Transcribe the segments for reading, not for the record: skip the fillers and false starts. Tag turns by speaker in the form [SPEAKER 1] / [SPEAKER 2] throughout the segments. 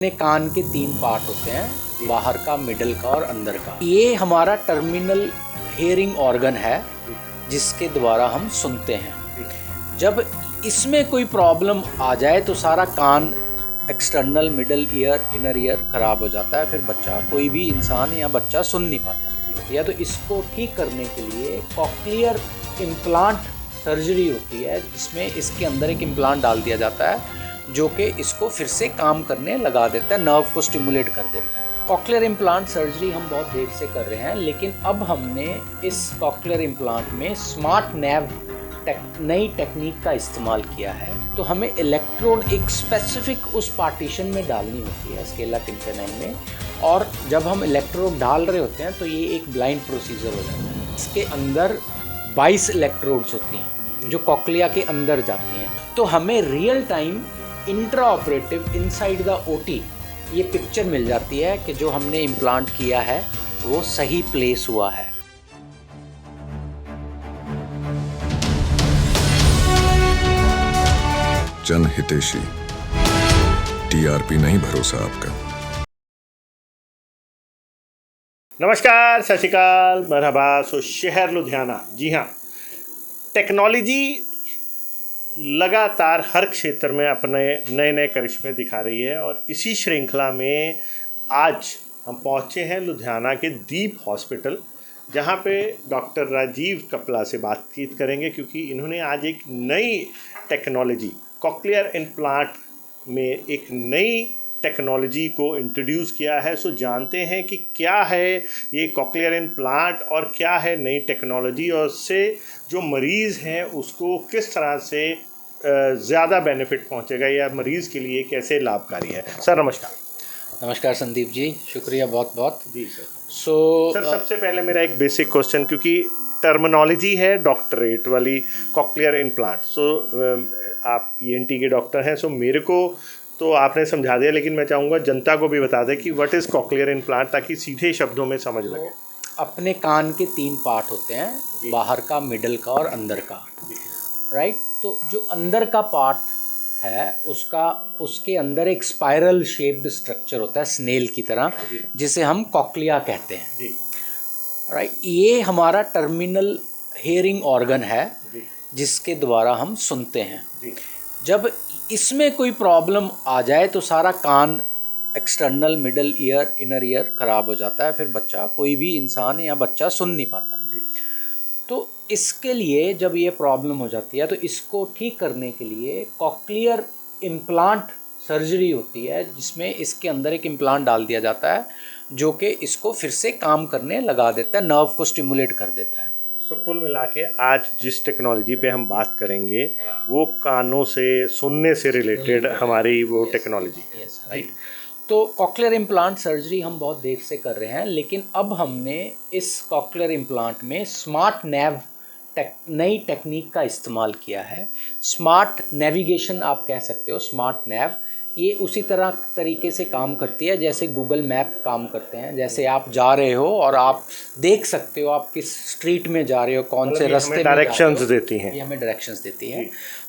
[SPEAKER 1] अपने कान के 3 पार्ट होते हैं, बाहर का, मिडल का और अंदर का। ये हमारा टर्मिनल हेयरिंग ऑर्गन है जिसके द्वारा हम सुनते हैं। जब इसमें कोई प्रॉब्लम आ जाए तो सारा कान, external, middle ear, inner ear खराब हो जाता है। फिर बच्चा, कोई भी इंसान या बच्चा सुन नहीं पाता। या तो इसको ठीक करने के लिए कॉक्लियर इम्प्लांट सर्जरी होती है, जिसमें इसके अंदर एक इम्प्लांट डाल दिया जाता है जो कि इसको फिर से काम करने लगा देता है, नर्व को स्टिमुलेट कर देता है। कॉक्लियर इम्प्लांट सर्जरी हम बहुत देर से कर रहे हैं, लेकिन अब हमने इस कॉक्लियर इम्प्लांट में स्मार्ट नैव नई टेक्निक का इस्तेमाल किया है। तो हमें इलेक्ट्रोड एक स्पेसिफिक उस पार्टीशन में डालनी होती है, स्केला टिम्पेनाई में, और जब हम इलेक्ट्रोड डाल रहे होते हैं तो ये एक ब्लाइंड प्रोसीजर हो जाता है। इसके अंदर 22 इलेक्ट्रोड्स होती हैं जो कॉक्लिया के अंदर जाती हैं। तो हमें real time intra operative inside the OT ये पिक्चर मिल जाती है कि जो हमने इम्प्लांट किया है वो सही प्लेस हुआ है।
[SPEAKER 2] जन हितेशी, टीआरपी नहीं भरोसा आपका।
[SPEAKER 3] नमस्कार, सत श्री अकाल, मरहबा। सो शहर लुधियाना, जी हाँ, टेक्नोलॉजी लगातार हर क्षेत्र में अपने नए नए करिश्मे दिखा रही है और इसी श्रृंखला में आज हम पहुँचे हैं लुधियाना के दीप हॉस्पिटल, जहाँ पे डॉक्टर राजीव कपला से बातचीत करेंगे, क्योंकि इन्होंने आज एक नई टेक्नोलॉजी, कॉक्लियर इम्प्लांट में एक नई टेक्नोलॉजी को इंट्रोड्यूस किया है। सो जानते हैं कि क्या है ये कॉक्लियर इम्प्लांट और क्या है नई टेक्नोलॉजी, और उससे जो मरीज़ हैं उसको किस तरह से ज़्यादा बेनिफिट पहुंचेगा या मरीज़ के लिए कैसे लाभकारी है। सर नमस्कार।
[SPEAKER 1] नमस्कार संदीप जी, शुक्रिया बहुत बहुत।
[SPEAKER 3] जी सर।
[SPEAKER 1] सर
[SPEAKER 3] सबसे पहले मेरा एक बेसिक क्वेश्चन, क्योंकि टर्मिनोलॉजी है डॉक्टरेट वाली, कॉक्लियर इम्प्लांट। आप ईएनटी के डॉक्टर हैं, सो मेरे को तो आपने समझा दिया, लेकिन मैं चाहूँगा जनता को भी बता दें कि व्हाट इज़ कॉक्लियर इम्प्लांट, ताकि सीधे शब्दों में समझ लगे।
[SPEAKER 1] अपने कान के 3 पार्ट होते हैं, बाहर का, मिडल का और अंदर का, राइट। तो जो अंदर का पार्ट है उसके अंदर एक स्पाइरल शेप्ड स्ट्रक्चर होता है, स्नेल की तरह, जिसे हम कॉक्लिया कहते हैं, राइट। ये हमारा टर्मिनल हेयरिंग ऑर्गन है जिसके द्वारा हम सुनते हैं। जब इसमें कोई प्रॉब्लम आ जाए तो सारा कान, external, middle ear, inner ear ख़राब हो जाता है। फिर बच्चा, कोई भी इंसान या बच्चा सुन नहीं पाता। तो इसके लिए जब ये प्रॉब्लम हो जाती है तो इसको ठीक करने के लिए कॉक्लियर इम्प्लांट सर्जरी होती है, जिसमें इसके अंदर एक इम्प्लांट डाल दिया जाता है जो कि इसको फिर से काम करने लगा देता है, नर्व को स्टिमुलेट कर देता है।
[SPEAKER 3] तो कुल मिला के आज जिस टेक्नोलॉजी पे हम बात करेंगे वो कानों से सुनने से रिलेटेड हमारी वो टेक्नोलॉजी,
[SPEAKER 1] राइट। तो कॉक्लियर इम्प्लांट सर्जरी हम बहुत देर से कर रहे हैं, लेकिन अब हमने इस कॉक्लियर इम्प्लांट में स्मार्ट नैव नई टेक्निक का इस्तेमाल किया है। स्मार्ट नेविगेशन आप कह सकते हो, स्मार्ट नैव। ये उसी तरीके से काम करती है जैसे गूगल मैप काम करते हैं। जैसे आप जा रहे हो और आप देख सकते हो आप किस स्ट्रीट में जा रहे हो, कौन से रास्ते में
[SPEAKER 3] डायरेक्शंस देती हैं।
[SPEAKER 1] ये हमें डायरेक्शंस देती है।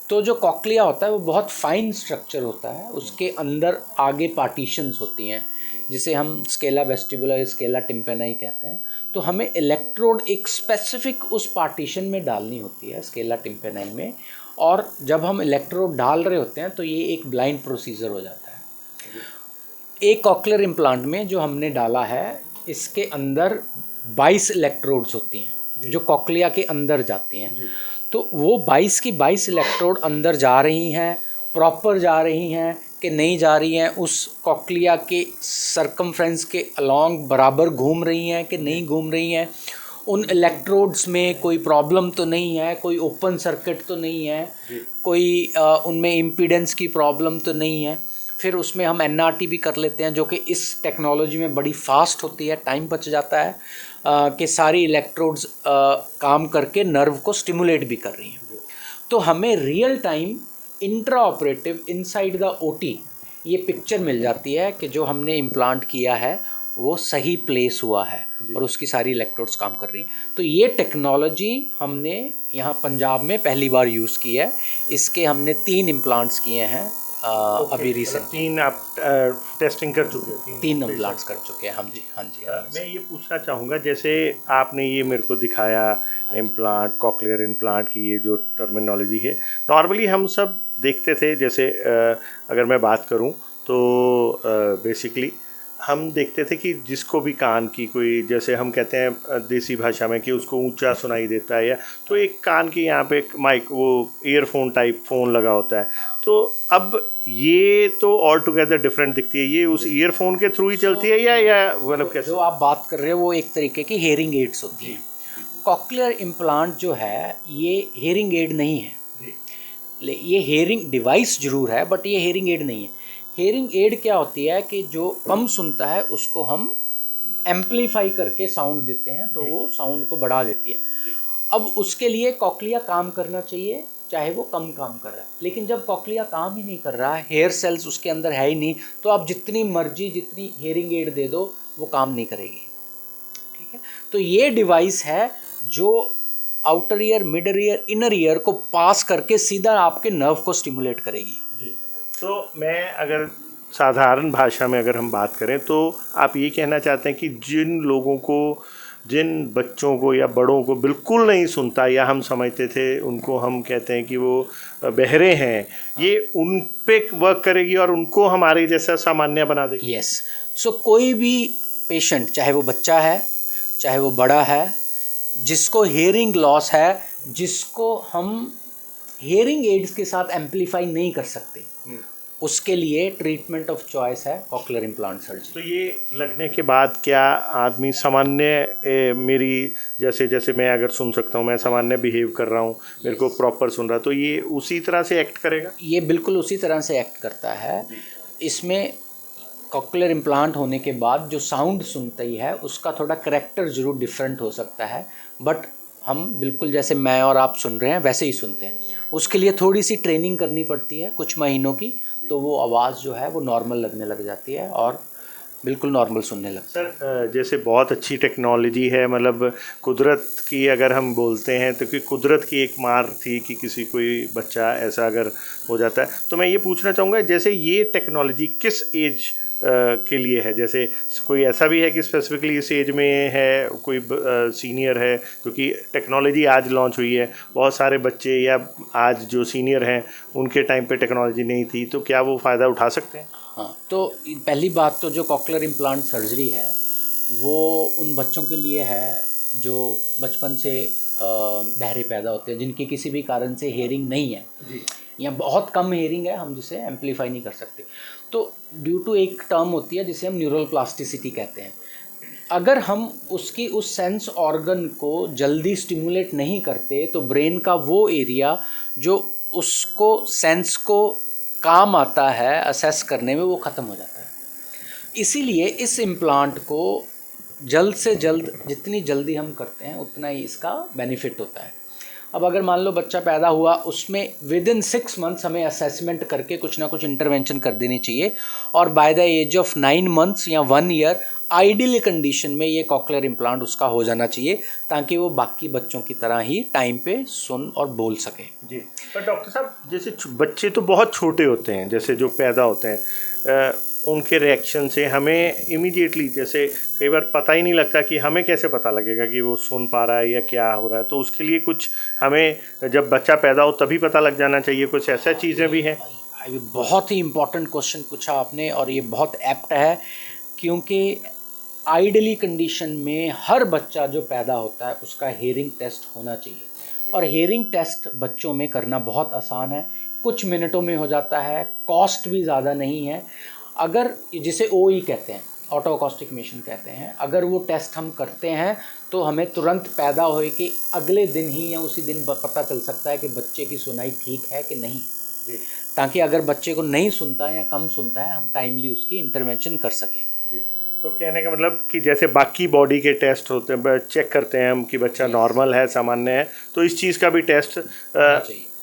[SPEAKER 1] तो जो कॉक्लिया होता है वो बहुत फाइन स्ट्रक्चर होता है, उसके अंदर आगे पार्टीशंस होती हैं जिसे हम स्केला वेस्टिबुलर, स्केला टिम्पेनाई कहते हैं। तो हमें इलेक्ट्रोड एक स्पेसिफिक उस पार्टीशन में डालनी होती है, स्केला टिम्पेनाई में, और जब हम इलेक्ट्रोड डाल रहे होते हैं तो ये एक ब्लाइंड प्रोसीजर हो जाता है। एक कॉक्लियर इम्प्लांट में जो हमने डाला है, इसके अंदर 22 इलेक्ट्रोड्स होती हैं जो कॉक्लिया के अंदर जाती हैं। तो वो 22 की 22 इलेक्ट्रोड अंदर जा रही हैं, प्रॉपर जा रही हैं कि नहीं जा रही हैं, उस कॉक्लिया के सर्कमफ्रेंस के अलॉन्ग बराबर घूम रही हैं कि नहीं घूम रही हैं, उन इलेक्ट्रोड्स में कोई प्रॉब्लम तो नहीं है, कोई ओपन सर्किट तो नहीं है, कोई उनमें इम्पीडेंस की प्रॉब्लम तो नहीं है। फिर उसमें हम एनआरटी भी कर लेते हैं, जो कि इस टेक्नोलॉजी में बड़ी फास्ट होती है, टाइम बच जाता है कि सारी इलेक्ट्रोड्स काम करके नर्व को स्टिमुलेट भी कर रही हैं। तो हमें real time intra operative inside the OT ये पिक्चर मिल जाती है कि जो हमने इम्प्लांट किया है वो सही प्लेस हुआ है और उसकी सारी इलेक्ट्रोड्स काम कर रही हैं। तो ये टेक्नोलॉजी हमने यहाँ पंजाब में पहली बार यूज़ की है। इसके हमने 3 इम्प्लांट्स किए हैं अभी रिसेंट
[SPEAKER 3] 3 आप टेस्टिंग कर चुके हो?
[SPEAKER 1] 3 इम्प्लांट्स कर चुके हैं हम जी, हाँ जी।
[SPEAKER 3] मैं ये पूछना चाहूँगा, जैसे आपने ये मेरे को दिखाया इम्प्लांट, कॉक्लियर इम्प्लांट की ये जो टर्मिनोलॉजी है, नॉर्मली हम सब देखते थे, जैसे अगर मैं बात करूँ तो बेसिकली हम देखते थे कि जिसको भी कान की कोई, जैसे हम कहते हैं देसी भाषा में कि उसको ऊंचा सुनाई देता है, या तो एक कान के यहाँ पे एक माइक, वो ईयरफोन टाइप फ़ोन लगा होता है, तो अब ये तो ऑल टुगेदर डिफरेंट दिखती है। ये उस ईयरफोन के थ्रू ही चलती है या मतलब कैसे?
[SPEAKER 1] जो आप बात कर रहे हो वो एक तरीके की हेयरिंग एड्स होती हैं। कॉक्लियर इम्प्लांट जो है ये हेयरिंग एड नहीं है, ये हेयरिंग डिवाइस जरूर है बट ये हेयरिंग एड नहीं है। हेयरिंग एड क्या होती है कि जो कम सुनता है उसको हम एम्पलीफाई करके साउंड देते हैं, तो वो साउंड को बढ़ा देती है। अब उसके लिए कॉक्लिया काम करना चाहिए, चाहे वो कम काम कर रहा है। लेकिन जब कॉक्लिया काम ही नहीं कर रहा है, हेयर सेल्स उसके अंदर है ही नहीं, तो आप जितनी मर्जी जितनी हेयरिंग एड दे दो वो काम नहीं करेगी। ठीक है, तो ये डिवाइस है जो outer ear, middle ear, inner ear को पास करके सीधा आपके नर्व को स्टिमुलेट करेगी।
[SPEAKER 3] तो मैं अगर साधारण भाषा में अगर हम बात करें तो आप ये कहना चाहते हैं कि जिन लोगों को, जिन बच्चों को या बड़ों को बिल्कुल नहीं सुनता, या हम समझते थे उनको हम कहते हैं कि वो बहरे हैं, ये उन पे वर्क करेगी और उनको हमारे जैसा सामान्य बना देगी?
[SPEAKER 1] यस, सो कोई भी पेशेंट, चाहे वो बच्चा है चाहे वो बड़ा है, जिसको हेयरिंग लॉस है, जिसको हम हेयरिंग एड्स के साथ एम्पलीफाई नहीं कर सकते, उसके लिए ट्रीटमेंट ऑफ चॉइस है कॉक्लियर इम्प्लांट सर्जरी।
[SPEAKER 3] तो ये लगने के बाद क्या आदमी सामान्य, मेरी जैसे मैं अगर सुन सकता हूँ, मैं सामान्य बिहेव कर रहा हूँ, मेरे को प्रॉपर सुन रहा, तो ये उसी तरह से एक्ट करेगा?
[SPEAKER 1] ये बिल्कुल उसी तरह से एक्ट करता है। इसमें कॉक्लियर इम्प्लांट होने के बाद जो साउंड सुनता ही है उसका थोड़ा करैक्टर ज़रूर डिफरेंट हो सकता है, बट हम बिल्कुल जैसे मैं और आप सुन रहे हैं वैसे ही सुनते हैं। उसके लिए थोड़ी सी ट्रेनिंग करनी पड़ती है कुछ महीनों की, तो वो आवाज़ जो है वो नॉर्मल लगने लग जाती है और बिल्कुल नॉर्मल सुनने लगता है।
[SPEAKER 3] सर, जैसे बहुत अच्छी टेक्नोलॉजी है, मतलब कुदरत की अगर हम बोलते हैं तो कि कुदरत की एक मार थी कि किसी कोई बच्चा ऐसा अगर हो जाता है, तो मैं ये पूछना चाहूँगा जैसे ये टेक्नोलॉजी किस एज के लिए है? जैसे कोई ऐसा भी है कि स्पेसिफिकली इस एज में है, कोई सीनियर है, क्योंकि टेक्नोलॉजी आज लॉन्च हुई है, बहुत सारे बच्चे या आज जो सीनियर हैं उनके टाइम पे टेक्नोलॉजी नहीं थी, तो क्या वो फ़ायदा उठा सकते हैं?
[SPEAKER 1] हाँ, तो पहली बात तो जो कॉक्लियर इम्प्लांट सर्जरी है वो उन बच्चों के लिए है जो बचपन से बहरे पैदा होते हैं, जिनकी किसी भी कारण से हेयरिंग नहीं है या बहुत कम हेयरिंग है, हम जिसे एम्पलीफाई नहीं कर सकते। तो ड्यू टू एक टर्म होती है जिसे हम न्यूरल प्लास्टिसिटी कहते हैं। अगर हम उसकी उस सेंस ऑर्गन को जल्दी स्टिमुलेट नहीं करते तो ब्रेन का वो एरिया जो उसको सेंस को काम आता है असेस करने में, वो ख़त्म हो जाता है। इसीलिए इस इम्प्लांट को जल्द से जल्द, जितनी जल्दी हम करते हैं उतना ही इसका बेनिफिट होता है। अब अगर मान लो बच्चा पैदा हुआ, उसमें विद इन 6 मंथ्स हमें असेसमेंट करके कुछ ना कुछ इंटरवेंशन कर देनी चाहिए, और by the age of 9 months या 1 ईयर आइडियल कंडीशन में ये कॉक्लियर इम्प्लांट उसका हो जाना चाहिए, ताकि वो बाकी बच्चों की तरह ही टाइम पे सुन और बोल सके।
[SPEAKER 3] जी, पर डॉक्टर साहब, जैसे बच्चे तो बहुत छोटे होते हैं, जैसे जो पैदा होते हैं, उनके रिएक्शन से हमें इमीडिएटली, जैसे कई बार पता ही नहीं लगता कि हमें कैसे पता लगेगा कि वो सुन पा रहा है या क्या हो रहा है, तो उसके लिए कुछ हमें जब बच्चा पैदा हो तभी पता लग जाना चाहिए, कुछ ऐसा चीज़ें भी हैं?
[SPEAKER 1] बहुत ही इम्पॉर्टेंट क्वेश्चन पूछा आपने, और ये बहुत एप्ट है, क्योंकि आइडियली कंडीशन में हर बच्चा जो पैदा होता है उसका हेयरिंग टेस्ट होना चाहिए, और हेयरिंग टेस्ट बच्चों में करना बहुत आसान है, कुछ मिनटों में हो जाता है, कॉस्ट भी ज़्यादा नहीं है। अगर जिसे OE कहते हैं, ऑटो अकॉस्टिक इमिशन कहते हैं, अगर वो टेस्ट हम करते हैं तो हमें तुरंत पैदा होए कि अगले दिन ही या उसी दिन पता चल सकता है कि बच्चे की सुनाई ठीक है कि नहीं, ताकि अगर बच्चे को नहीं सुनता है या कम सुनता है हम टाइमली उसकी इंटरवेंशन कर सकें।
[SPEAKER 3] तो कहने का मतलब कि जैसे बाकी बॉडी के टेस्ट होते हैं, चेक करते हैं हम कि बच्चा नॉर्मल है, सामान्य है, तो इस चीज़ का भी टेस्ट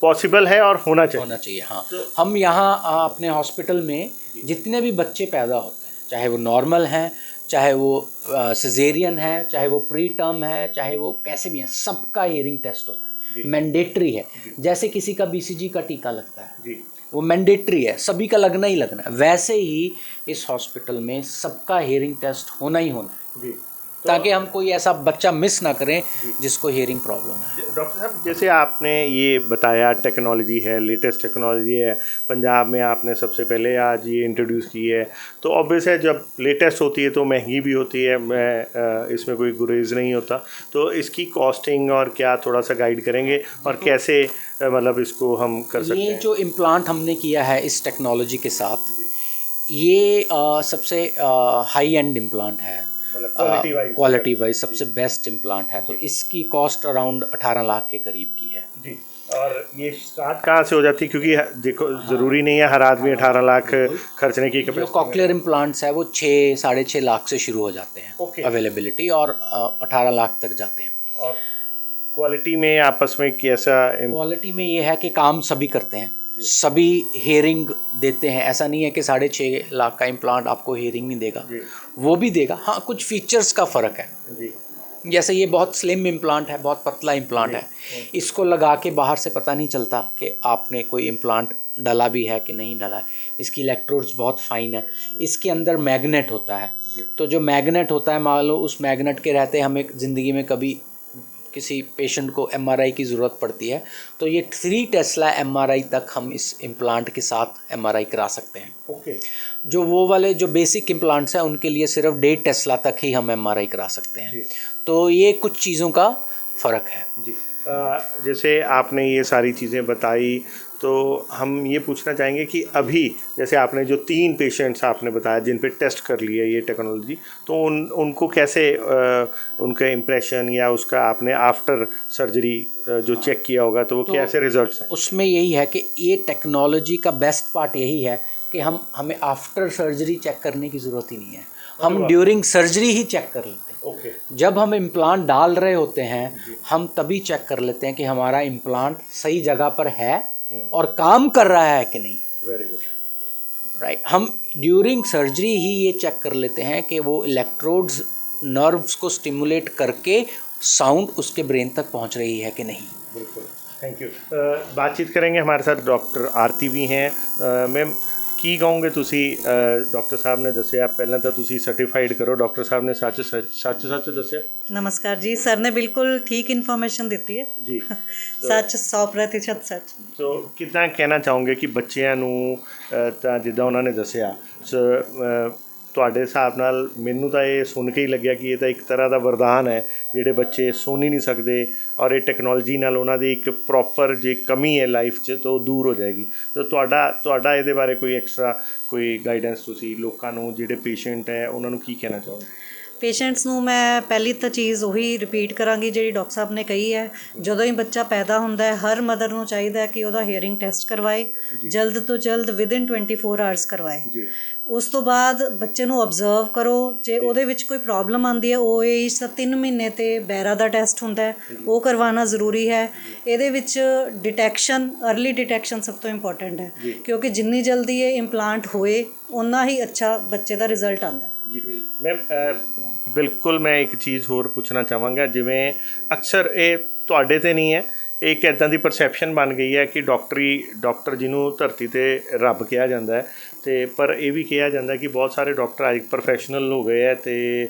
[SPEAKER 3] पॉसिबल है और होना चाहिए।
[SPEAKER 1] हाँ, हम यहाँ अपने हॉस्पिटल में जितने भी बच्चे पैदा होते हैं, चाहे वो नॉर्मल हैं, चाहे वो सिजेरियन है, चाहे वो प्री टर्म है, चाहे वो कैसे भी हैं, सबका हियरिंग टेस्ट होता है, मैंडेटरी है। जैसे किसी का BCG का टीका लगता है, वो मैंडेटरी है, सभी का लगना ही लगना है। वैसे ही इस हॉस्पिटल में सबका हियरिंग टेस्ट होना ही होना है
[SPEAKER 3] जी,
[SPEAKER 1] ताकि हम कोई ऐसा बच्चा मिस ना करें जिसको हियरिंग प्रॉब्लम है।
[SPEAKER 3] डॉक्टर साहब जैसे आपने ये बताया टेक्नोलॉजी है, लेटेस्ट टेक्नोलॉजी है, पंजाब में आपने सबसे पहले आज ये इंट्रोड्यूस की है, तो ऑब्वियस है जब लेटेस्ट होती है तो महंगी भी होती है, मैं इसमें कोई गुरेज नहीं होता। तो इसकी कॉस्टिंग और क्या थोड़ा सा गाइड करेंगे और कैसे मतलब इसको हम कर सकते
[SPEAKER 1] ये
[SPEAKER 3] हैं?
[SPEAKER 1] जो इम्प्लांट हमने किया है इस टेक्नोलॉजी के साथ, ये सबसे हाई एंड इम्प्लांट है, क्वालिटी वाइज सबसे बेस्ट इम्प्लांट है। तो इसकी कॉस्ट अराउंड 18 लाख के करीब की है
[SPEAKER 3] जी। और ये स्टार्ट कहाँ से हो जाती है, क्योंकि देखो ज़रूरी नहीं है हर आदमी 18 लाख खर्चने की
[SPEAKER 1] जो
[SPEAKER 3] कैपेसिटी।
[SPEAKER 1] कॉक्लियर इम्प्लांट्स है वो 6-6.5 लाख से शुरू हो जाते हैं
[SPEAKER 3] Okay.
[SPEAKER 1] अवेलेबिलिटी, और 18 लाख तक जाते हैं।
[SPEAKER 3] और क्वालिटी में आपस में कैसा
[SPEAKER 1] क्वालिटी में ये है कि काम सभी करते हैं, सभी हेयरिंग देते हैं। ऐसा नहीं है कि 6.5 लाख का इम्प्लांट आपको हेयरिंग नहीं देगा, वो भी देगा। हाँ, कुछ फीचर्स का फ़र्क है।
[SPEAKER 3] जी
[SPEAKER 1] जैसे ये बहुत स्लिम इम्प्लांट है, बहुत पतला इम्प्लांट है, इसको लगा के बाहर से पता नहीं चलता कि आपने कोई इम्प्लांट डाला भी है कि नहीं डाला है। इसकी इलेक्ट्रोड्स बहुत फाइन है। इसके अंदर मैग्नेट होता है, तो जो मैग्नेट होता है, मान लो उस मैग्नेट के रहते हमें ज़िंदगी में कभी किसी पेशेंट को एमआरआई की ज़रूरत पड़ती है, तो ये 3 टेस्ला एमआरआई तक हम इस इम्प्लांट के साथ एमआरआई करा सकते हैं।
[SPEAKER 3] ओके।
[SPEAKER 1] जो वो वाले जो बेसिक इम्प्लांट्स हैं उनके लिए सिर्फ 1.5 टेस्ला तक ही हम एमआरआई करा सकते हैं। तो ये कुछ चीज़ों का फ़र्क है
[SPEAKER 3] जी। जैसे आपने ये सारी चीज़ें बताई, तो हम ये पूछना चाहेंगे कि अभी जैसे आपने जो 3 पेशेंट्स आपने बताया जिन पे टेस्ट कर लिया ये टेक्नोलॉजी, तो उनको कैसे उनका इम्प्रेशन या उसका आपने आफ्टर सर्जरी जो चेक किया होगा तो वो कैसे रिजल्ट्स हैं?
[SPEAKER 1] उसमें यही है कि ये टेक्नोलॉजी का बेस्ट पार्ट यही है कि हमें आफ्टर सर्जरी चेक करने की ज़रूरत ही नहीं है, हम ड्यूरिंग सर्जरी ही चेक कर लेते हैं।
[SPEAKER 3] ओके।
[SPEAKER 1] जब हम इम्प्लांट डाल रहे होते हैं हम तभी चेक कर लेते हैं कि हमारा इम्प्लांट सही जगह पर है और काम कर रहा है कि नहीं।
[SPEAKER 3] Very good.
[SPEAKER 1] राइट। हम ड्यूरिंग सर्जरी ही ये चेक कर लेते हैं कि वो इलेक्ट्रोड्स नर्व्स को स्टिमुलेट करके साउंड उसके ब्रेन तक पहुंच रही है कि नहीं।
[SPEAKER 3] बिल्कुल, थैंक यू। बातचीत करेंगे, हमारे साथ डॉक्टर आरती भी हैं। मैम की कहोगे तुसी, डॉक्टर साहब ने दसिया पहले तो तुसी सर्टिफाइड करो, डॉक्टर साहब ने सच दसिया।
[SPEAKER 4] नमस्कार जी, सर ने बिल्कुल ठीक इन्फॉर्मेशन दी है
[SPEAKER 3] जी।
[SPEAKER 4] सच 100% सच।
[SPEAKER 3] तो कितना कहना चाहोगे कि ਬੱਚਿਆਂ ਨੂੰ ਤਾਂ ਜਿੱਦਾਂ ਉਹਨਾਂ ਨੇ ਦੱਸਿਆ ਤੁਹਾਡੇ ਹਿਸਾਬ ਨਾਲ ਮੈਨੂੰ ਤਾਂ ਇਹ ਸੁਣ ਕੇ ਹੀ ਲੱਗਿਆ ਕਿ ਇਹ ਤਾਂ ਇੱਕ ਤਰ੍ਹਾਂ ਦਾ ਵਰਦਾਨ ਹੈ, ਜਿਹੜੇ ਬੱਚੇ ਸੁਣ ਹੀ ਨਹੀਂ ਸਕਦੇ ਔਰ ਇਹ ਟੈਕਨੋਲੋਜੀ ਨਾਲ ਉਹਨਾਂ ਦੀ ਇੱਕ ਪ੍ਰੋਪਰ ਜੇ ਕਮੀ ਹੈ ਲਾਈਫ 'ਚ ਤਾਂ ਉਹ ਦੂਰ ਹੋ ਜਾਏਗੀ। ਤਾਂ ਤੁਹਾਡਾ ਇਹਦੇ ਬਾਰੇ ਕੋਈ ਐਕਸਟਰਾ ਕੋਈ ਗਾਈਡੈਂਸ ਤੁਸੀਂ ਲੋਕਾਂ ਨੂੰ ਜਿਹੜੇ ਪੇਸ਼ੈਂਟ ਹੈ ਉਹਨਾਂ ਨੂੰ ਕੀ ਕਹਿਣਾ ਚਾਹੋਗੇ?
[SPEAKER 4] ਪੇਸ਼ੈਂਟਸ ਨੂੰ ਮੈਂ ਪਹਿਲੀ ਤਾਂ ਚੀਜ਼ ਉਹੀ ਰਿਪੀਟ ਕਰਾਂਗੀ ਜਿਹੜੀ ਡਾਕਟਰ ਸਾਹਿਬ ਨੇ ਕਹੀ ਹੈ, ਜਦੋਂ ਹੀ ਬੱਚਾ ਪੈਦਾ ਹੁੰਦਾ ਹੈ ਹਰ ਮਦਰ ਨੂੰ ਚਾਹੀਦਾ ਹੈ ਕਿ ਉਹਦਾ ਹੀਅਰਿੰਗ ਟੈਸਟ ਕਰਵਾਏ, ਜਲਦ ਤੋਂ ਜਲਦ ਵਿਦਿਨ 24 ਆਵਰਸ ਕਰਵਾਏ। ਉਸ ਤੋਂ ਬਾਅਦ ਬੱਚੇ ਨੂੰ ਓਬਜ਼ਰਵ ਕਰੋ, ਜੇ ਉਹਦੇ ਵਿੱਚ ਕੋਈ ਪ੍ਰੋਬਲਮ ਆਉਂਦੀ ਹੈ OAH ਤਾਂ 3 ਮਹੀਨੇ ਤੇ ਬੈਰਾ ਦਾ ਟੈਸਟ ਹੁੰਦਾ ਹੈ, ਉਹ ਕਰਵਾਉਣਾ ਜ਼ਰੂਰੀ ਹੈ। ਇਹਦੇ ਵਿੱਚ ਡਿਟੈਕਸ਼ਨ, अर्ਲੀ ਡਿਟੈਕਸ਼ਨ ਸਭ ਤੋਂ ਇੰਪੋਰਟੈਂਟ ਹੈ, ਕਿਉਂਕਿ ਜਿੰਨੀ ਜਲਦੀ ਇਹ ਇੰਪਲਾਂਟ ਹੋਏ ਉਨਾ ਹੀ ਅੱਛਾ ਬੱਚੇ ਦਾ ਰਿਜ਼ਲਟ ਆਉਂਦਾ।
[SPEAKER 3] ਜੀ ਮੈਮ, ਬਿਲਕੁਲ ਮੈਂ ਇੱਕ ਚੀਜ਼ ਹੋਰ ਪੁੱਛਣਾ ਚਾਹਾਂਗਾ, ਜਿਵੇਂ ਅਕਸਰ ਇਹ ਤੁਹਾਡੇ 'ਤੇ ਨਹੀਂ ਹੈ, एक ਇੱਦਾਂ ਦੀ ਪਰਸੈਪਸ਼ਨ ਬਣ ਗਈ ਹੈ ਕਿ ਡਾਕਟਰ ਜਿਹਨੂੰ ਧਰਤੀ 'ਤੇ ਰੱਬ ਕਿਹਾ ਜਾਂਦਾ ਹੈ, ਅਤੇ ਪਰ ਇਹ ਵੀ ਕਿਹਾ ਜਾਂਦਾ ਕਿ ਬਹੁਤ ਸਾਰੇ ਡਾਕਟਰ ਅੱਜ ਪ੍ਰੋਫੈਸ਼ਨਲ ਹੋ ਗਏ ਹੈ ਅਤੇ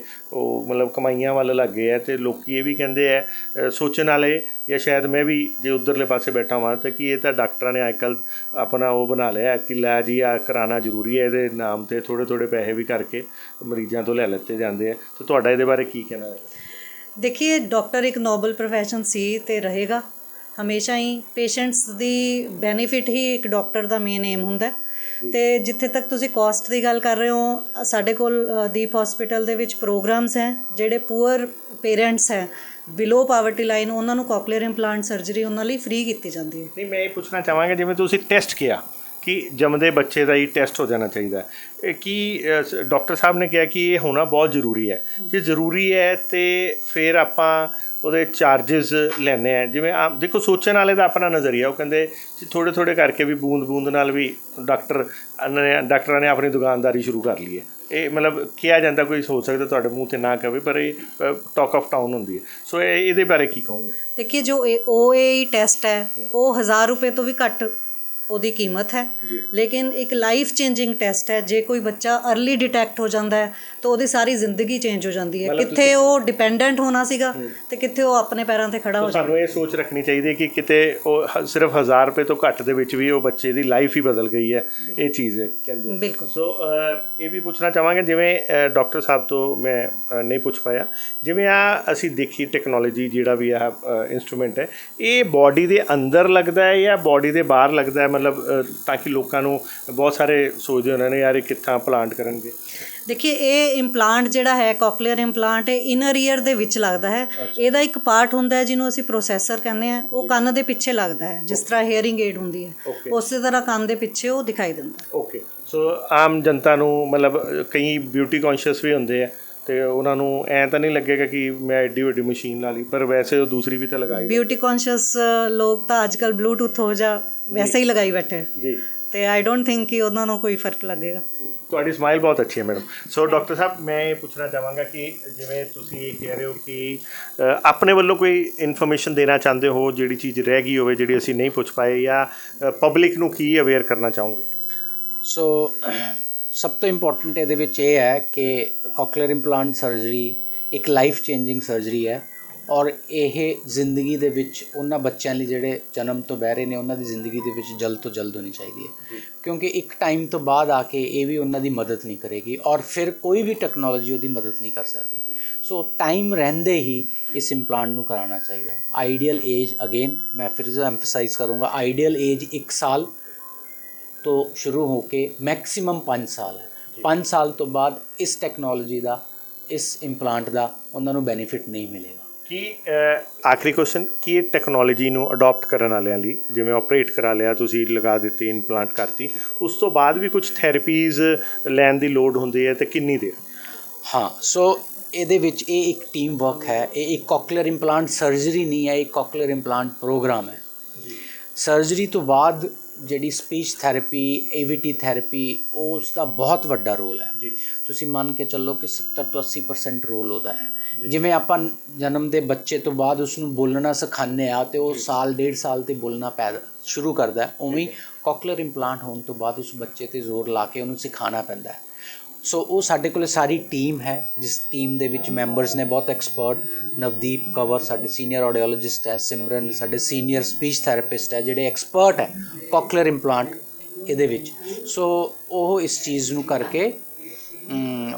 [SPEAKER 3] ਉਹ ਮਤਲਬ ਕਮਾਈਆਂ ਵੱਲ ਲੱਗ ਗਏ ਹੈ, ਅਤੇ ਲੋਕ ਇਹ ਵੀ ਕਹਿੰਦੇ ਹੈ ਸੋਚਣ ਵਾਲੇ, ਜਾਂ ਸ਼ਾਇਦ ਮੈਂ ਵੀ ਜੇ ਉੱਧਰਲੇ ਪਾਸੇ ਬੈਠਾ ਹਾਂ ਤਾਂ ਕਿ ਇਹ ਤਾਂ ਡਾਕਟਰਾਂ ਨੇ ਅੱਜ ਕੱਲ੍ਹ ਆਪਣਾ ਉਹ ਬਣਾ ਲਿਆ ਕਿ ਲੈ ਜੀ ਆ ਕਰਾਉਣਾ ਜ਼ਰੂਰੀ ਹੈ, ਇਹਦੇ ਨਾਮ 'ਤੇ ਥੋੜ੍ਹੇ ਪੈਸੇ ਵੀ ਕਰਕੇ ਮਰੀਜ਼ਾਂ ਤੋਂ ਲੈ ਲਿੱਤੇ ਜਾਂਦੇ ਹੈ। ਅਤੇ ਤੁਹਾਡਾ ਇਹਦੇ ਬਾਰੇ ਕੀ ਕਹਿਣਾ ਹੈ?
[SPEAKER 4] ਦੇਖੀਏ, ਡਾਕਟਰ ਇੱਕ ਨੋਬਲ ਪ੍ਰੋਫੈਸ਼ਨ ਸੀ ਅਤੇ ਰਹੇਗਾ ਹਮੇਸ਼ਾ ਹੀ। ਪੇਸ਼ੈਂਟਸ ਦੀ ਬੈਨੀਫਿਟ ਹੀ ਇੱਕ ਡਾਕਟਰ ਦਾ ਮੇਨ ਏਮ ਹੁੰਦਾ। ਅਤੇ ਜਿੱਥੇ ਤੱਕ ਤੁਸੀਂ ਕੋਸਟ ਦੀ ਗੱਲ ਕਰ ਰਹੇ ਹੋ, ਸਾਡੇ ਕੋਲ ਦੀਪ ਹੌਸਪੀਟਲ ਦੇ ਵਿੱਚ ਪ੍ਰੋਗਰਾਮਸ ਹੈ, ਜਿਹੜੇ ਪੂਅਰ ਪੇਰੈਂਟਸ ਹੈ ਬਿਲੋ ਪਾਵਰਟੀ ਲਾਈਨ, ਉਹਨਾਂ ਨੂੰ ਕੋਕਲੀਅਰ ਇੰਪਲਾਂਟ ਸਰਜਰੀ ਉਹਨਾਂ ਲਈ ਫ੍ਰੀ ਕੀਤੀ ਜਾਂਦੀ ਹੈ।
[SPEAKER 3] ਨਹੀਂ, ਮੈਂ ਇਹ ਪੁੱਛਣਾ ਚਾਹਾਂਗਾ, ਜਿਵੇਂ ਤੁਸੀਂ ਟੈਸਟ ਕਿਹਾ ਕਿ ਜੰਮਦੇ ਬੱਚੇ ਦਾ ਹੀ ਟੈਸਟ ਹੋ ਜਾਣਾ ਚਾਹੀਦਾ, ਇਹ ਕੀ ਡਾਕਟਰ ਸਾਹਿਬ ਨੇ ਕਿਹਾ ਕਿ ਇਹ ਹੋਣਾ ਬਹੁਤ ਜ਼ਰੂਰੀ ਹੈ। ਜੇ ਜ਼ਰੂਰੀ ਹੈ ਤਾਂ ਫਿਰ ਆਪਾਂ ਉਹਦੇ ਚਾਰਜਿਸ ਲੈਂਦੇ ਹਾਂ। ਜਿਵੇਂ ਆਮ ਦੇਖੋ, ਸੋਚਣ ਵਾਲੇ ਦਾ ਆਪਣਾ ਨਜ਼ਰੀਆ, ਉਹ ਕਹਿੰਦੇ ਕਿ ਥੋੜ੍ਹੇ ਕਰਕੇ ਵੀ ਬੂੰਦ ਨਾਲ ਵੀ ਡਾਕਟਰਾਂ ਨੇ ਆਪਣੀ ਦੁਕਾਨਦਾਰੀ ਸ਼ੁਰੂ ਕਰ ਲਈ ਹੈ। ਇਹ ਮਤਲਬ ਕਿਹਾ ਜਾਂਦਾ, ਕੋਈ ਸੋਚ ਸਕਦਾ ਤੁਹਾਡੇ ਮੂੰਹ 'ਤੇ ਨਾ ਕਵੇ, ਪਰ ਇਹ ਟਾਕ ਆਫ ਟਾਊਨ ਹੁੰਦੀ ਹੈ। ਸੋ ਇਹਦੇ ਬਾਰੇ ਕੀ ਕਹੋਗੇ?
[SPEAKER 4] ਦੇਖੀਏ, ਜੋ OAE ਟੈਸਟ ਹੈ ਉਹ 1000 ਰੁਪਏ ਤੋਂ ਵੀ ਘੱਟ ਉਹਦੀ ਕੀਮਤ ਹੈ, ਲੇਕਿਨ ਇੱਕ ਲਾਈਫ ਚੇਂਜਿੰਗ ਟੈਸਟ ਹੈ। ਜੇ ਕੋਈ ਬੱਚਾ अर्ਲੀ ਡਿਟੈਕਟ ਹੋ ਜਾਂਦਾ ਹੈ ਤਾਂ ਉਹਦੀ ਸਾਰੀ ਜ਼ਿੰਦਗੀ ਚੇਂਜ ਹੋ ਜਾਂਦੀ ਹੈ। ਕਿੱਥੇ ਉਹ ਡਿਪੈਂਡੈਂਟ ਹੋਣਾ ਸੀਗਾ ਤੇ ਕਿੱਥੇ ਉਹ ਆਪਣੇ ਪੈਰਾਂ ਤੇ ਖੜਾ ਹੋ ਜਾਂਦਾ।
[SPEAKER 3] ਸਾਨੂੰ ਇਹ ਸੋਚ ਰੱਖਣੀ ਚਾਹੀਦੀ ਹੈ ਕਿ ਕਿਤੇ ਉਹ ਸਿਰਫ 1000 ਰੁਪਏ ਤੋਂ ਘੱਟ ਦੇ ਵਿੱਚ ਵੀ ਉਹ ਬੱਚੇ ਦੀ ਲਾਈਫ ਹੀ ਬਦਲ ਗਈ ਹੈ, ਇਹ ਚੀਜ਼ ਹੈ ਕਹਿੰਦੇ।
[SPEAKER 4] ਬਿਲਕੁਲ।
[SPEAKER 3] ਸੋ ਇਹ ਵੀ ਪੁੱਛਣਾ ਚਾਹਾਂਗੇ, ਜਿਵੇਂ ਡਾਕਟਰ ਸਾਹਿਬ ਤੋਂ ਮੈਂ ਨਹੀਂ ਪੁੱਛ ਪਾਇਆ, ਜਿਵੇਂ ਆ ਅਸੀਂ ਦੇਖੀ ਟੈਕਨੋਲੋਜੀ ਜਿਹੜਾ ਵੀ ਆ ਇੰਸਟਰੂਮੈਂਟ ਹੈ, ਇਹ ਬੋਡੀ ਦੇ ਅੰਦਰ ਲੱਗਦਾ ਹੈ ਜਾਂ ਬੋਡੀ ਦੇ ਬਾਹਰ ਲੱਗਦਾ ਹੈ, ਮਤਲਬ ਤਾਂ ਕਿ ਲੋਕਾਂ ਨੂੰ ਬਹੁਤ ਸਾਰੇ ਸੋਚਦੇ ਉਹਨਾਂ ਨੇ ਯਾਰ ਇਹ ਕਿੱਥਾਂ ਪਲਾਂਟ ਕਰਨਗੇ।
[SPEAKER 4] ਦੇਖिए ਇਹ ਇੰਪਲਾਂਟ ਜਿਹੜਾ ਹੈ ਕੋਕਲੀਅਰ ਇੰਪਲਾਂਟ, ਇਹ ਇਨਰ ਈਅਰ ਦੇ ਵਿੱਚ ਲੱਗਦਾ ਹੈ। ਇਹਦਾ ਇੱਕ ਪਾਰਟ ਹੁੰਦਾ ਹੈ ਜਿਹਨੂੰ ਅਸੀਂ ਪ੍ਰੋਸੈਸਰ ਕਹਿੰਦੇ ਆ, ਉਹ ਕੰਨ ਦੇ ਪਿੱਛੇ ਲੱਗਦਾ ਹੈ, ਜਿਸ ਤਰ੍ਹਾਂ ਹੀਅਰਿੰਗ ਏਡ ਹੁੰਦੀ ਹੈ ਉਸੇ ਤਰ੍ਹਾਂ ਕੰਨ ਦੇ ਪਿੱਛੇ ਉਹ ਦਿਖਾਈ ਦਿੰਦਾ।
[SPEAKER 3] ਓਕੇ, ਸੋ ਆਮ ਜਨਤਾ ਨੂੰ ਮਤਲਬ ਕਈ ਬਿਊਟੀ ਕੌਨਸ਼ੀਅਸ ਵੀ ਹੁੰਦੇ ਆ ਤੇ ਉਹਨਾਂ ਨੂੰ ਐਂ ਤਾਂ ਨਹੀਂ ਲੱਗੇਗਾ ਕਿ ਮੈਂ ਐਡੀ ਵੱਡੀ ਮਸ਼ੀਨ ਲਾ ਲਈ, ਪਰ ਵੈਸੇ ਉਹ ਦੂਸਰੀ ਵੀ ਤਾਂ ਲਗਾਈ।
[SPEAKER 4] ਬਿਊਟੀ ਕੌਨਸ਼ੀਅਸ ਲੋਕ ਤਾਂ ਅੱਜ ਕੱਲ੍ਹ ਬਲੂਟੂਥ ਹੋ ਜਾ ਵੈਸੇ ਹੀ ਲਗਾਈ ਬੈਠੇ
[SPEAKER 3] ਜੀ,
[SPEAKER 4] ਤੇ ਆਈ ਡੋਂਟ ਥਿੰਕ ਕਿ ਉਹਨਾਂ ਨੂੰ ਕੋਈ ਫਰਕ ਲੱਗੇਗਾ।
[SPEAKER 3] ਤੁਹਾਡੀ ਸਮਾਈਲ ਬਹੁਤ ਅੱਛੀ ਹੈ ਮੈਡਮ। ਸੋ ਡਾਕਟਰ ਸਾਹਿਬ ਮੈਂ ਇਹ ਪੁੱਛਣਾ ਚਾਹਾਂਗਾ ਕਿ ਜਿਵੇਂ ਤੁਸੀਂ ਇਹ ਕਹਿ ਰਹੇ ਹੋ ਕਿ ਆਪਣੇ ਵੱਲੋਂ ਕੋਈ ਇਨਫੋਰਮੇਸ਼ਨ ਦੇਣਾ ਚਾਹੁੰਦੇ ਹੋ ਜਿਹੜੀ ਚੀਜ਼ ਰਹਿ ਗਈ ਹੋਵੇ ਜਿਹੜੀ ਅਸੀਂ ਨਹੀਂ ਪੁੱਛ ਪਾਏ, ਜਾਂ ਪਬਲਿਕ ਨੂੰ ਕੀ ਅਵੇਅਰ ਕਰਨਾ ਚਾਹੋਗੇ?
[SPEAKER 1] ਸੋ ਸਭ ਤੋਂ ਇੰਪੋਰਟੈਂਟ ਇਹਦੇ ਵਿੱਚ ਇਹ ਹੈ ਕਿ ਕੋਕਲੀਅਰ ਇੰਪਲਾਂਟ ਸਰਜਰੀ ਇੱਕ ਲਾਈਫ ਚੇਂਜਿੰਗ ਸਰਜਰੀ ਹੈ, ਔਰ ਇਹ ਜ਼ਿੰਦਗੀ ਦੇ ਵਿੱਚ ਉਹਨਾਂ ਬੱਚਿਆਂ ਲਈ ਜਿਹੜੇ ਜਨਮ ਤੋਂ ਬਹਿ ਰਹੇ ਨੇ ਉਹਨਾਂ ਦੀ ਜ਼ਿੰਦਗੀ ਦੇ ਵਿੱਚ ਜਲਦ ਤੋਂ ਜਲਦ ਹੋਣੀ ਚਾਹੀਦੀ ਹੈ, ਕਿਉਂਕਿ ਇੱਕ ਟਾਈਮ ਤੋਂ ਬਾਅਦ ਆ ਕੇ ਇਹ ਵੀ ਉਹਨਾਂ ਦੀ ਮਦਦ ਨਹੀਂ ਕਰੇਗੀ ਔਰ ਫਿਰ ਕੋਈ ਵੀ ਟੈਕਨੋਲੋਜੀ ਉਹਦੀ ਮਦਦ ਨਹੀਂ ਕਰ ਸਕਦੀ। ਸੋ ਟਾਈਮ ਰਹਿੰਦੇ ਹੀ ਇਸ ਇੰਪਲਾਂਟ ਨੂੰ ਕਰਾਉਣਾ ਚਾਹੀਦਾ। ਆਈਡੀਅਲ ਏਜ, ਅਗੇਨ ਮੈਂ ਫਿਰ से ਐਮਫਸਾਈਜ਼ ਕਰੂँगा, ਆਈਡੀਅਲ ਏਜ 1 ਸਾਲ ਤੋਂ ਸ਼ੁਰੂ ਹੋ ਕੇ ਮੈਕਸਿਮਮ 5 ਸਾਲ ਹੈ। 5 ਸਾਲ ਤੋਂ ਬਾਅਦ ਇਸ ਟੈਕਨੋਲੋਜੀ ਦਾ, ਇਸ ਇੰਪਲਾਂਟ ਦਾ ਉਹਨਾਂ ਨੂੰ ਬੈਨੀਫਿਟ ਨਹੀਂ ਮਿਲੇਗਾ।
[SPEAKER 3] ਕਿ ਆਖਰੀ ਕੁਐਸਚਨ, ਕੀ ਇਹ ਟੈਕਨੋਲੋਜੀ ਨੂੰ ਅਡਾਪਟ ਕਰਨ ਵਾਲਿਆਂ ਲਈ, ਜਿਵੇਂ ਆਪਰੇਟ ਕਰਾ ਲਿਆ ਤੁਸੀਂ, ਲਗਾ ਦਿੱਤੀ, ਇੰਪਲਾਂਟ ਕਰਤੀ, ਉਸ ਤੋਂ ਬਾਅਦ ਵੀ ਕੁਝ ਥੈਰੇਪੀਜ਼ ਲੈਣ ਦੀ ਲੋੜ ਹੁੰਦੀ ਹੈ ਤੇ ਕਿੰਨੀ ਦੇਰ?
[SPEAKER 1] ਹਾਂ, ਸੋ ਇਹਦੇ ਵਿੱਚ ਇਹ ਇੱਕ ਟੀਮ ਵਰਕ ਹੈ। ਇਹ ਇੱਕ ਕੋਕਲੀਅਰ ਇੰਪਲਾਂਟ ਸਰਜਰੀ ਨਹੀਂ ਹੈ, ਇੱਕ ਕੋਕਲੀਅਰ ਇੰਪਲਾਂਟ ਪ੍ਰੋਗਰਾਮ ਹੈ। ਸਰਜਰੀ ਤੋਂ ਬਾਅਦ ਜਿਹੜੀ ਸਪੀਚ ਥੈਰੇਪੀ, ਏਵੀਟੀ ਥੈਰੇਪੀ, ਉਸ ਦਾ ਬਹੁਤ ਵੱਡਾ ਰੋਲ ਹੈ। ਤੁਸੀਂ ਮੰਨ ਕੇ ਚੱਲੋ ਕਿ 70 ਤੋਂ 80% ਰੋਲ ਉਹਦਾ ਹੈ। ਜਿਵੇਂ ਆਪਾਂ ਜਨਮ ਦੇ ਬੱਚੇ ਤੋਂ ਬਾਅਦ ਉਸਨੂੰ ਬੋਲਣਾ ਸਿਖਾਉਂਦੇ ਆ ਅਤੇ ਉਹ ਸਾਲ 1.5 ਸਾਲ 'ਤੇ ਬੋਲਣਾ ਸ਼ੁਰੂ ਕਰਦਾ ਹੈ, ਉਵੇਂ ਕੋਕਲੀਅਰ ਇੰਪਲਾਂਟ ਹੋਣ ਤੋਂ ਬਾਅਦ ਉਸ ਬੱਚੇ 'ਤੇ ਜ਼ੋਰ ਲਾ ਕੇ ਉਹਨੂੰ ਸਿਖਾਉਣਾ ਪੈਂਦਾ ਹੈ। ਸੋ ਉਹ ਸਾਡੇ ਕੋਲ ਸਾਰੀ ਟੀਮ ਹੈ, ਜਿਸ ਟੀਮ ਦੇ ਵਿੱਚ ਮੈਂਬਰਸ ਨੇ ਬਹੁਤ ਐਕਸਪਰਟ। ਨਵਦੀਪ ਕੰਵਰ ਸਾਡੇ ਸੀਨੀਅਰ ਆਡੀਓਲੋਜਿਸਟ ਹੈ, ਸਿਮਰਨ ਸਾਡੇ ਸੀਨੀਅਰ ਸਪੀਚ ਥੈਰੇਪਿਸਟ ਹੈ, ਜਿਹੜੇ ਐਕਸਪਰਟ ਹੈ ਕੋਕਲੀਅਰ ਇੰਪਲਾਂਟ ਇਹਦੇ ਵਿੱਚ। ਸੋ ਉਹ ਇਸ ਚੀਜ਼ ਨੂੰ ਕਰਕੇ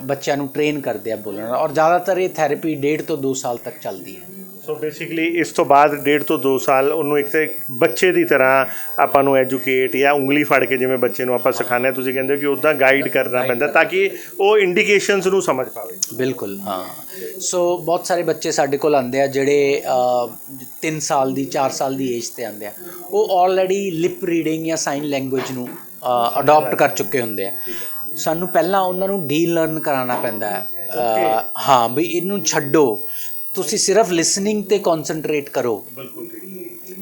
[SPEAKER 1] ਬੱਚਿਆਂ ਨੂੰ ਟ੍ਰੇਨ ਕਰਦੇ ਆ ਬੋਲਣਾ, ਔਰ ਜ਼ਿਆਦਾਤਰ ਇਹ ਥੈਰੇਪੀ 1.5 ਤੋਂ 2 ਸਾਲ ਤੱਕ ਚੱਲਦੀ ਹੈ।
[SPEAKER 3] ਸੋ ਬੇਸਿਕਲੀ ਇਸ ਤੋਂ ਬਾਅਦ 1.5 ਤੋਂ 2 ਸਾਲ ਉਹਨੂੰ ਇੱਕ ਤੇ ਬੱਚੇ ਦੀ ਤਰ੍ਹਾਂ ਆਪਾਂ ਨੂੰ ਐਜੂਕੇਟ, ਜਾਂ ਉਂਗਲੀ ਫੜ ਕੇ ਜਿਵੇਂ ਬੱਚੇ ਨੂੰ ਆਪਾਂ ਸਿਖਾਉਂਦੇ ਹਾਂ, ਤੁਸੀਂ ਕਹਿੰਦੇ ਹੋ ਕਿ ਉੱਦਾਂ ਗਾਈਡ ਕਰਨਾ ਪੈਂਦਾ ਤਾਂ ਕਿ ਉਹ ਇੰਡੀਕੇਸ਼ਨਸ ਨੂੰ ਸਮਝ ਪਾਵੇ।
[SPEAKER 1] ਬਿਲਕੁਲ, ਹਾਂ। ਸੋ ਬਹੁਤ ਸਾਰੇ ਬੱਚੇ ਸਾਡੇ ਕੋਲ ਆਉਂਦੇ ਆ ਜਿਹੜੇ 3 ਸਾਲ ਦੀ, 4 ਸਾਲ ਦੀ ਏਜ 'ਤੇ ਆਉਂਦੇ ਆ। ਉਹ ਆਲਰੇਡੀ ਲਿਪ ਰੀਡਿੰਗ ਜਾਂ ਸਾਈਨ ਲੈਂਗੁਏਜ ਨੂੰ ਅਡੋਪਟ ਕਰ ਚੁੱਕੇ ਹੁੰਦੇ ਆ। ਸਾਨੂੰ ਪਹਿਲਾਂ ਉਹਨਾਂ ਨੂੰ ਡੀਲਰਨ ਕਰਾਉਣਾ ਪੈਂਦਾ ਹੈ। ਹਾਂ, ਵੀ ਇਹਨੂੰ ਛੱਡੋ, ਤੁਸੀਂ ਸਿਰਫ ਲਿਸਨਿੰਗ 'ਤੇ ਕੌਨਸਨਟਰੇਟ ਕਰੋ।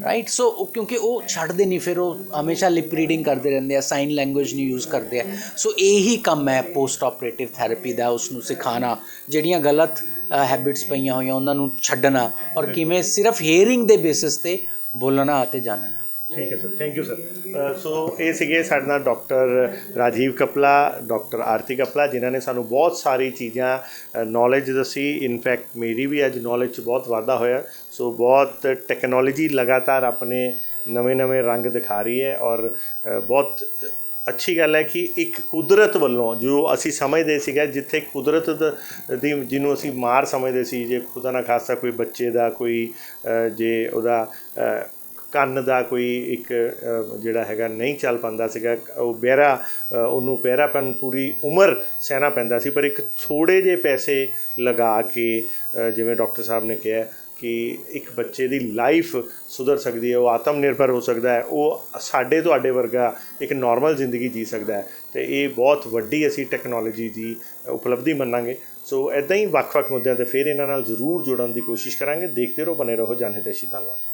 [SPEAKER 1] ਰਾਈਟ। ਸੋ ਕਿਉਂਕਿ ਉਹ ਛੱਡਦੇ ਨਹੀਂ, ਫਿਰ ਉਹ ਹਮੇਸ਼ਾ ਲਿਪ ਰੀਡਿੰਗ ਕਰਦੇ ਰਹਿੰਦੇ ਆ, ਸਾਈਨ ਲੈਂਗੁਏਜ ਨੂੰ ਯੂਜ਼ ਕਰਦੇ ਆ। ਸੋ ਇਹੀ ਕੰਮ ਹੈ ਪੋਸਟ ਆਪਰੇਟਿਵ ਥੈਰੇਪੀ ਦਾ, ਉਸਨੂੰ ਸਿਖਾਉਣਾ, ਜਿਹੜੀਆਂ ਗਲਤ ਹੈਬਿਟਸ ਪਈਆਂ ਹੋਈਆਂ ਉਹਨਾਂ ਨੂੰ ਛੱਡਣਾ, ਔਰ ਕਿਵੇਂ ਸਿਰਫ ਹੀਅਰਿੰਗ ਦੇ ਬੇਸਿਸ 'ਤੇ ਬੋਲਣਾ ਅਤੇ ਜਾਣਨਾ।
[SPEAKER 3] ਠੀਕ ਹੈ ਸਰ, ਥੈਂਕ ਯੂ ਸਰ। ਸੋ ਇਹ ਸੀਗੇ ਸਾਡੇ ਨਾਲ ਡਾਕਟਰ ਰਾਜੀਵ ਕਪਲਾ, ਡਾਕਟਰ ਆਰਤੀ ਕਪਲਾ, ਜਿਨ੍ਹਾਂ ਨੇ ਸਾਨੂੰ ਬਹੁਤ ਸਾਰੀ ਚੀਜ਼ਾਂ ਨੌਲੇਜ ਦੱਸੀ। ਇਨਫੈਕਟ ਮੇਰੀ ਵੀ ਅੱਜ ਨੌਲੇਜ 'ਚ ਬਹੁਤ ਵਾਧਾ ਹੋਇਆ। ਸੋ ਬਹੁਤ ਟੈਕਨੋਲੋਜੀ ਲਗਾਤਾਰ ਆਪਣੇ ਨਵੇਂ ਰੰਗ ਦਿਖਾ ਰਹੀ ਹੈ, ਔਰ ਬਹੁਤ ਅੱਛੀ ਗੱਲ ਹੈ ਕਿ ਇੱਕ ਕੁਦਰਤ ਵੱਲੋਂ ਜੋ ਅਸੀਂ ਸਮਝਦੇ ਸੀਗੇ, ਜਿੱਥੇ ਕੁਦਰਤ ਦੀ ਜਿਹਨੂੰ ਅਸੀਂ ਮਾਰ ਸਮਝਦੇ ਸੀ, ਜੇ ਖੁਦਾ ਨਾ ਖਾਸਤਾ ਕੋਈ ਬੱਚੇ ਦਾ ਕੋਈ ਜੇ ਉਹਦਾ ਕੰਨ ਦਾ ਕੋਈ ਇੱਕ ਜਿਹੜਾ ਹੈਗਾ ਨਹੀਂ ਚੱਲ ਪਾਉਂਦਾ ਸੀਗਾ, ਉਹ ਬਹਿਰਾ, ਉਹਨੂੰ ਬਹਿਰਾਪਨ ਪੂਰੀ ਉਮਰ ਸਹਿਣਾ ਪੈਂਦਾ ਸੀ, ਪਰ ਇੱਕ ਥੋੜ੍ਹੇ ਜਿਹੇ ਪੈਸੇ ਲਗਾ ਕੇ ਜਿਵੇਂ ਡਾਕਟਰ ਸਾਹਿਬ ਨੇ ਕਿਹਾ ਕਿ ਇੱਕ ਬੱਚੇ ਦੀ ਲਾਈਫ ਸੁਧਰ ਸਕਦੀ ਹੈ, ਉਹ ਆਤਮ ਨਿਰਭਰ ਹੋ ਸਕਦਾ ਹੈ, ਉਹ ਸਾਡੇ ਤੁਹਾਡੇ ਵਰਗਾ ਇੱਕ ਨੋਰਮਲ ਜ਼ਿੰਦਗੀ ਜੀ ਸਕਦਾ ਹੈ। ਅਤੇ ਇਹ ਬਹੁਤ ਵੱਡੀ ਅਸੀਂ ਟੈਕਨੋਲੋਜੀ ਦੀ ਉਪਲਬਧੀ ਮੰਨਾਂਗੇ। ਸੋ ਇੱਦਾਂ ਹੀ ਵੱਖ-ਵੱਖ ਮੁੱਦਿਆਂ 'ਤੇ ਫਿਰ ਇਹਨਾਂ ਨਾਲ ਜ਼ਰੂਰ ਜੁੜਨ ਦੀ ਕੋਸ਼ਿਸ਼ ਕਰਾਂਗੇ। ਦੇਖਦੇ ਰਹੋ, ਬਣੇ ਰਹੋ ਜਨ ਹਿਤੈਸ਼ੀ। ਧੰਨਵਾਦ।